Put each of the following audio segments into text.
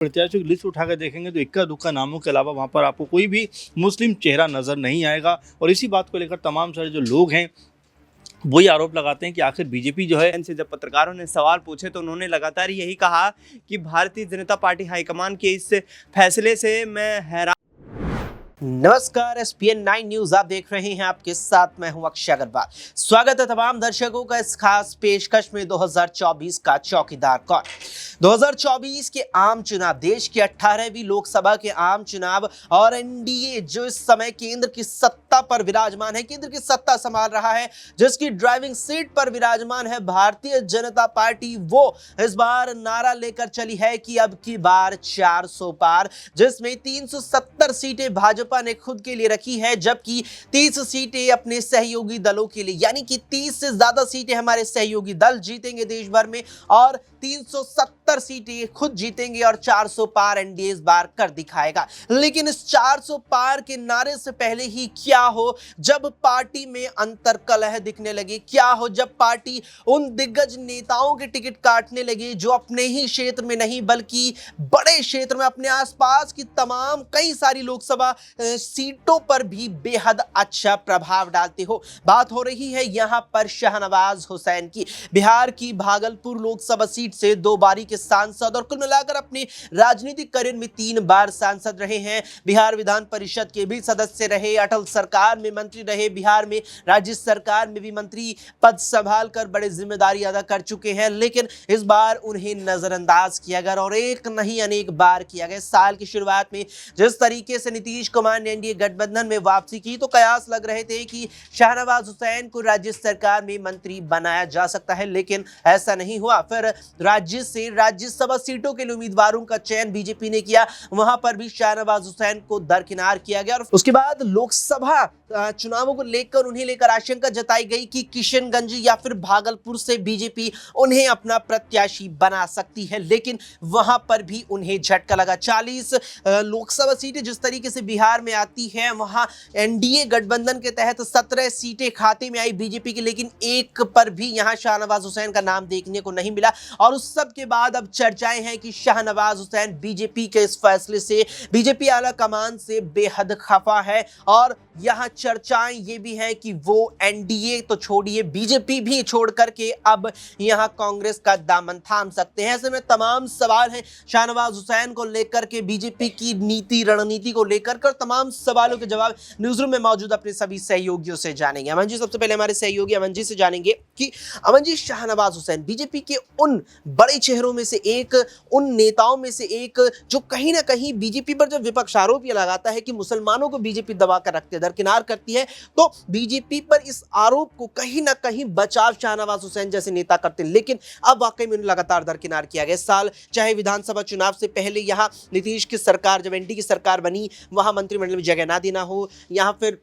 प्रत्याशियों की लिस्ट उठाकर देखेंगे तो इक्का दुक्का नामों के अलावा वहाँ पर आपको कोई भी मुस्लिम चेहरा नज़र नहीं आएगा। और इसी बात को लेकर तमाम सारे जो लोग हैं वही आरोप लगाते हैं कि आखिर बीजेपी जो है। से जब पत्रकारों ने सवाल पूछे तो उन्होंने लगातार यही कहा कि भारतीय जनता पार्टी हाईकमान के इस फैसले से मैं हैरान। नमस्कार, SPN 9 न्यूज आप देख रहे हैं, आपके साथ मैं हूं अक्षय अग्रवाल। स्वागत है तमाम दर्शकों का इस खास पेशकश में 2024 का चौकीदार कौन। 2024 के आम चुनाव, देश के 18वीं लोकसभा के आम चुनाव और एनडीए जो इस समय केंद्र की सत्ता पर विराजमान है, केंद्र की सत्ता संभाल रहा है, जिसकी ड्राइविंग सीट पर विराजमान है भारतीय जनता पार्टी, वो इस बार नारा लेकर चली है कि अब की बार 400 पार, जिसमें 370 सीटें भाजपा ने खुद के लिए रखी है, जबकि 30 सीटें अपने सहयोगी दलों के लिए, यानी कि 30 से ज्यादा सीटें हमारे सहयोगी दल जीतेंगे देश भर में और 370 सीटें खुद जीतेंगे और 400 पार एनडीए इस बार कर दिखाएगा। लेकिन इस 400 पार के नारे से पहले ही क्या हो जब पार्टी में अंतर्कलह दिखने लगे, क्या हो जब पार्टी उन दिग्गज नेताओं के टिकट काटने लगे जो अपने ही क्षेत्र में नहीं बल्कि बड़े क्षेत्र में, अपने आसपास की तमाम कई सारी लोकसभा सीटों पर भी बेहद अच्छा प्रभाव डालते हो। बात हो रही है यहां पर शाहनवाज हुसैन की, बिहार की भागलपुर लोकसभा सीट से 2 बारी के सांसद और कुल मिलाकर अपने राजनीतिक करियर में 3 बार सांसद रहे हैं। बिहार विधान परिषद के भी सदस्य रहे, अटल सरकार में मंत्री रहे, बिहार में राज्य सरकार में भी मंत्री पद संभाल कर बड़े जिम्मेदारी अदा कर चुके हैं। लेकिन इस बार उन्हें नजरअंदाज किया गया और एक नहीं अनेक बार किया गया। साल की शुरुआत में जिस तरीके से नीतीश कुमार ने एनडीए गठबंधन में वापसी की तो कयास लग रहे थे कि शाहनवाज हुसैन को राज्य सरकार में मंत्री बनाया जा सकता है, लेकिन ऐसा नहीं हुआ। फिर राज्य से राज्यसभा सीटों के लिए उम्मीदवारों का चयन बीजेपी ने किया, वहां पर भी शाहनवाज हुसैन को दरकिनार किया गया और उसके बाद लोकसभा चुनावों को लेकर उन्हें लेकर आशंका जताई गई कि किशनगंज या फिर भागलपुर से बीजेपी उन्हें अपना प्रत्याशी बना सकती है, लेकिन वहां पर भी उन्हें झटका लगा। 40 लोकसभा सीटें जिस तरीके से बिहार में आती है, वहां एनडीए गठबंधन के तहत 17 सीटें खाते में आई बीजेपी की, लेकिन एक पर भी यहां शाहनवाज हुसैन का नाम देखने को नहीं मिला। और उस सब के बाद अब चर्चाएं हैं कि शाहनवाज हुसैन बीजेपी के इस फैसले से, बीजेपी आला कमान से बेहद खफा है और यहां चर्चाएं ये भी हैं कि वो एनडीए तो छोड़िए, बीजेपी भी छोड़ करके अब यहां कांग्रेस का दामन थाम सकते हैं। ऐसे में तमाम सवाल हैं शाहनवाज हुसैन को लेकर के, बीजेपी की नीति रणनीति को लेकर कर तमाम सवालों के जवाब न्यूज रूम में मौजूद अपने सभी सहयोगियों से जानेंगे। अमन जी, सबसे पहले हमारे सहयोगी अमन जी से जानेंगे कि अमन जी, शाहनवाज हुसैन बीजेपी के उन बड़े चेहरों में से एक, उन नेताओं में से एक जो कहीं ना कहीं बीजेपी पर जब विपक्ष आरोप यह लगाता है कि मुसलमानों को बीजेपी दबा कर रखते हैं, दरकिनार करती है, तो बीजेपी पर इस आरोप को कहीं ना कहीं बचाव शाहनवाज हुसैन जैसे नेता करते हैं, लेकिन अब वाकई में लगातार दरकिनार किया गया। इस साल चाहे विधानसभा चुनाव से पहले यहां नीतीश की सरकार, जब एनडीए की सरकार बनी, वहां मंत्रिमंडल में जगह ना देना हो, यहां फिर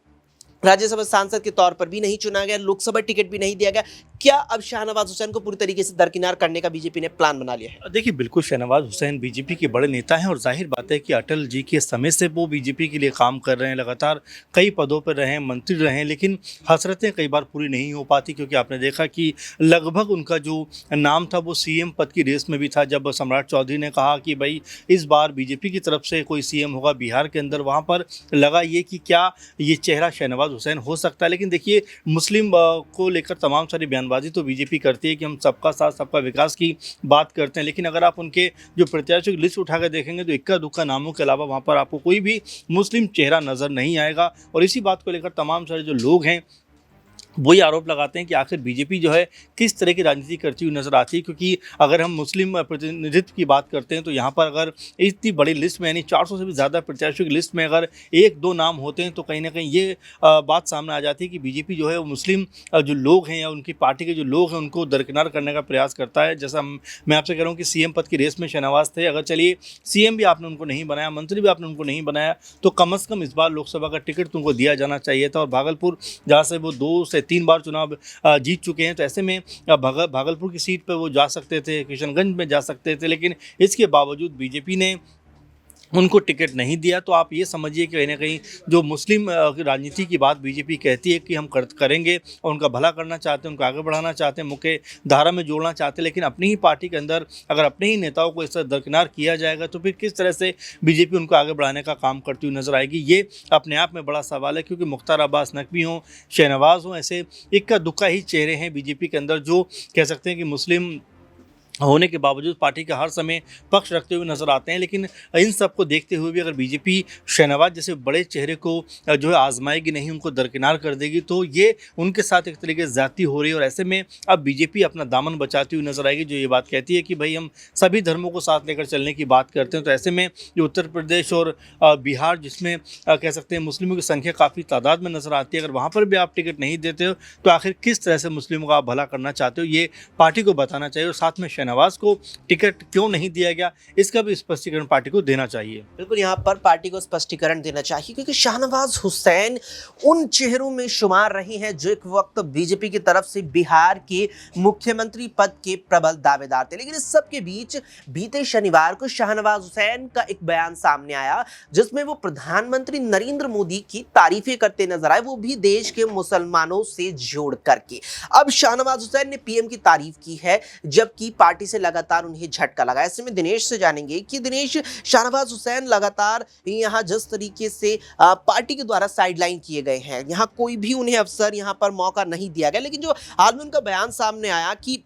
राज्यसभा सांसद के तौर पर भी नहीं चुना गया, लोकसभा टिकट भी नहीं दिया गया। क्या अब शाहनवाज हुसैन को पूरी तरीके से दरकिनार करने का बीजेपी ने प्लान बना लिया है? देखिए, बिल्कुल शाहनवाज हुसैन बीजेपी के बड़े नेता हैं और जाहिर बात है कि अटल जी के समय से वो बीजेपी के लिए काम कर रहे हैं, लगातार कई पदों पर रहे हैं, मंत्री रहे हैं, लेकिन हसरतें कई बार पूरी नहीं हो पाती क्योंकि आपने देखा कि लगभग उनका जो नाम था वो सीएम पद की रेस में भी था। जब सम्राट चौधरी ने कहा कि भाई इस बार बीजेपी की तरफ से कोई सीएम होगा बिहार के अंदर, वहाँ पर लगा ये कि क्या ये चेहरा शाहनवाज हुसैन हो सकता है। लेकिन देखिए, मुस्लिम को लेकर तमाम सारी बयानबाजी तो बीजेपी करती है कि हम सबका साथ सबका विकास की बात करते हैं, लेकिन अगर आप उनके जो प्रत्याशियों की लिस्ट उठाकर देखेंगे तो इक्का दुक्का नामों के अलावा वहाँ पर आपको कोई भी मुस्लिम चेहरा नज़र नहीं आएगा। और इसी बात को लेकर तमाम सारे जो लोग हैं वही आरोप लगाते हैं कि आखिर बीजेपी जो है किस तरह की राजनीति करती हुई नजर आती है। क्योंकि अगर हम मुस्लिम प्रतिनिधित्व की बात करते हैं तो यहाँ पर अगर इतनी बड़ी लिस्ट में, यानी 400 से भी ज़्यादा प्रत्याशियों की लिस्ट में अगर 1-2 नाम होते हैं तो कहीं ना कहीं ये बात सामने आ जाती है कि बीजेपी जो है वो मुस्लिम जो लोग हैं या उनकी पार्टी के जो लोग हैं उनको दरकिनार करने का प्रयास करता है। जैसा मैं आपसे कह रहा हूँ कि सीएम पद की रेस में शाहनवाज थे, अगर चलिए सीएम भी आपने उनको नहीं बनाया, मंत्री भी आपने उनको नहीं बनाया, तो कम से कम इस बार लोकसभा का टिकट तुमको दिया जाना चाहिए था। और भागलपुर जहाँ से वो 2 से 3 बार चुनाव जीत चुके हैं, तो ऐसे में भागलपुर की सीट पर वो जा सकते थे, किशनगंज में जा सकते थे, लेकिन इसके बावजूद बीजेपी ने उनको टिकट नहीं दिया, तो आप ये समझिए कि कहीं ना कहीं जो मुस्लिम राजनीति की बात बीजेपी कहती है कि हम करेंगे और उनका भला करना चाहते हैं, उनको आगे बढ़ाना चाहते हैं, मुख्य धारा में जोड़ना चाहते हैं, लेकिन अपनी ही पार्टी के अंदर अगर अपने ही नेताओं को इस तरह दरकिनार किया जाएगा तो फिर किस तरह से बीजेपी उनको आगे बढ़ाने का काम करती हुई नजर आएगी। ये अपने आप में बड़ा सवाल है, क्योंकि मुख्तार अब्बास नकवी हों, शहनवाज हों, ऐसे इक्का दुक्का ही चेहरे हैं बीजेपी के अंदर जो कह सकते हैं कि मुस्लिम होने के बावजूद पार्टी का हर समय पक्ष रखते हुए नजर आते हैं। लेकिन इन सब को देखते हुए भी अगर बीजेपी शहनवाज जैसे बड़े चेहरे को जो है आजमाएगी नहीं, उनको दरकिनार कर देगी, तो ये उनके साथ एक तरीके से ज्यादती हो रही है। और ऐसे में अब बीजेपी अपना दामन बचाती हुई नजर आएगी, जो ये बात कहती है कि भाई हम सभी धर्मों को साथ लेकर चलने की बात करते हैं। तो ऐसे में जो उत्तर प्रदेश और बिहार, जिसमें कह सकते हैं मुस्लिमों की संख्या काफ़ी तादाद में नजर आती है, अगर वहाँ पर भी आप टिकट नहीं देते हो तो आखिर किस तरह से मुस्लिमों का आप भला करना चाहते हो, ये पार्टी को बताना चाहिए। और साथ में शहनवाज को टिकट क्यों नहीं दिया गया, इसका भी स्पष्टीकरण पार्टी को देना चाहिए। बिल्कुल, यहाँ पर पार्टी को स्पष्टीकरण देना चाहिए, क्योंकि शाहनवाज हुसैन उन चेहरों में शुमार रही हैं जो एक वक्त बीजेपी की तरफ से बिहार के मुख्यमंत्री पद के प्रबल दावेदार थे। लेकिन इस सब के बीच बीते शनिवार को शाहनवाज हुसैन का एक बयान सामने आया, जिसमें वो प्रधानमंत्री नरेंद्र मोदी की तारीफें करते नजर आए, वो भी देश के मुसलमानों से जोड़ करके। अब शाहनवाज हुसैन ने पीएम की तारीफ की है, जबकि पार्टी से लगातार उन्हें झटका लगा। ऐसे में दिनेश से जानेंगे कि दिनेश, शाहनवाज हुसैन लगातार यहाँ जिस तरीके से पार्टी के द्वारा साइडलाइन किए गए हैं, यहाँ कोई भी उन्हें अवसर यहाँ पर मौका नहीं दिया गया, लेकिन जो हाल में उनका बयान सामने आया कि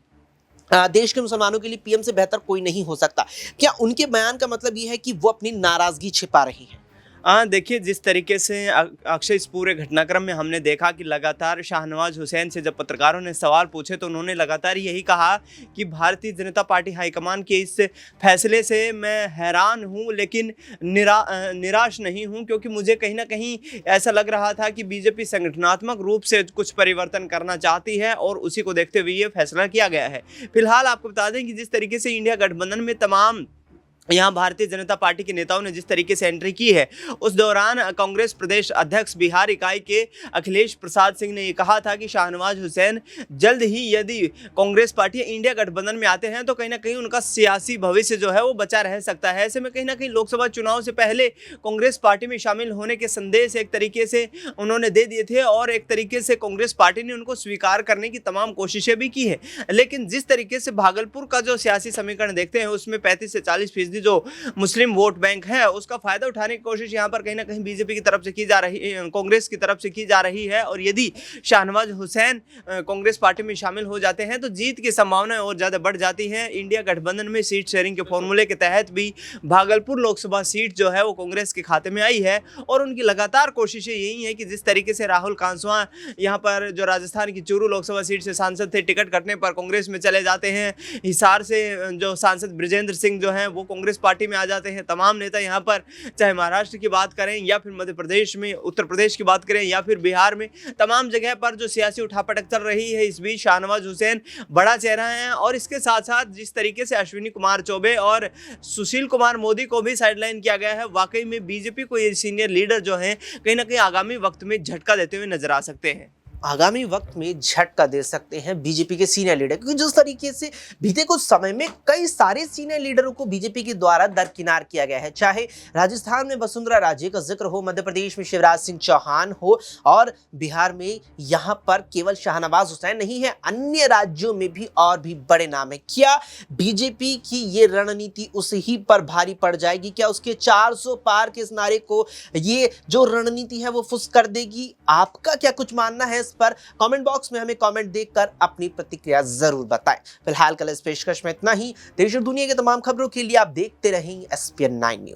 देश के मुसलमानों के लिए पीएम से बेहतर कोई नहीं हो सकता, क्या उनके बयान का मतलब यह है कि वो अपनी नाराजगी छिपा रही हैं? देखिए, जिस तरीके से अक्षय इस पूरे घटनाक्रम में हमने देखा कि लगातार शाहनवाज हुसैन से जब पत्रकारों ने सवाल पूछे तो उन्होंने लगातार यही कहा कि भारतीय जनता पार्टी हाईकमान के इस फैसले से मैं हैरान हूं, लेकिन निराश नहीं हूं, क्योंकि मुझे कहीं ना कहीं ऐसा लग रहा था कि बीजेपी संगठनात्मक रूप से कुछ परिवर्तन करना चाहती है और उसी को देखते हुए ये फैसला किया गया है। फिलहाल आपको बता दें कि जिस तरीके से इंडिया गठबंधन में तमाम यहाँ भारतीय जनता पार्टी के नेताओं ने जिस तरीके से एंट्री की है, उस दौरान कांग्रेस प्रदेश अध्यक्ष बिहार इकाई के अखिलेश प्रसाद सिंह ने ये कहा था कि शाहनवाज हुसैन जल्द ही यदि कांग्रेस पार्टी इंडिया गठबंधन में आते हैं तो कहीं ना कहीं उनका सियासी भविष्य जो है वो बचा रह सकता है। ऐसे में कहीं ना कहीं लोकसभा चुनाव से पहले कांग्रेस पार्टी में शामिल होने के संदेश एक तरीके से उन्होंने दे दिए थे और एक तरीके से कांग्रेस पार्टी ने उनको स्वीकार करने की तमाम कोशिशें भी की है। लेकिन जिस तरीके से भागलपुर का जो सियासी समीकरण देखते हैं, उसमें 35 से 40% जो मुस्लिम वोट बैंक है, उसका फायदा उठाने की कोशिश यहां पर कहीं ना कहीं बीजेपी की तरफ से की जा रही है, कांग्रेस की तरफ से की जा रही है। और यदि शाहनवाज हुसैन कांग्रेस पार्टी में शामिल हो जाते हैं तो जीत की संभावनाएं और ज्यादा बढ़ जाती हैं। इंडिया गठबंधन में सीट शेयरिंग के फॉर्मूले के तहत भी भागलपुर लोकसभा सीट जो है वो कांग्रेस के खाते में आई है और उनकी लगातार कोशिशें यही है कि जिस तरीके से राहुल कांसवां यहाँ पर जो राजस्थान की चूरू लोकसभा सीट से सांसद थे, टिकट कटने पर कांग्रेस में चले जाते हैं। हिसार से जो सांसद ब्रिजेंद्र सिंह जो हैं वो कांग्रेस पार्टी में आ जाते हैं। तमाम नेता यहाँ पर, चाहे महाराष्ट्र की बात करें या फिर मध्य प्रदेश में, उत्तर प्रदेश की बात करें या फिर बिहार में, तमाम जगह पर जो सियासी उठापटक चल रही है, इस बीच शाहनवाज हुसैन बड़ा चेहरा है। और इसके साथ साथ जिस तरीके से अश्विनी कुमार चौबे और सुशील कुमार मोदी को भी साइडलाइन किया गया है, वाकई में बीजेपी को ये सीनियर लीडर जो हैं कहीं ना कहीं आगामी वक्त में झटका देते हुए नजर आ सकते हैं। आगामी वक्त में झटका दे सकते हैं बीजेपी के सीनियर लीडर, क्योंकि जिस तरीके से बीते कुछ समय में कई सारे सीनियर लीडरों को बीजेपी के द्वारा दरकिनार किया गया है, चाहे राजस्थान में वसुंधरा राजे का जिक्र हो, मध्य प्रदेश में शिवराज सिंह चौहान हो और बिहार में यहाँ पर केवल शाहनवाज हुसैन नहीं है, अन्य राज्यों में भी और भी बड़े नाम है। क्या बीजेपी की ये रणनीति उस ही पर भारी पड़ जाएगी? क्या उसके 400 पार के इस नारे को ये जो रणनीति है वो फुस कर देगी? आपका क्या कुछ मानना है पर कमेंट बॉक्स में हमें कमेंट देकर अपनी प्रतिक्रिया जरूर बताएं। फिलहाल कल इस पेशकश में इतना ही। देश और दुनिया के तमाम खबरों के लिए आप देखते रहें SPN 9 न्यूज।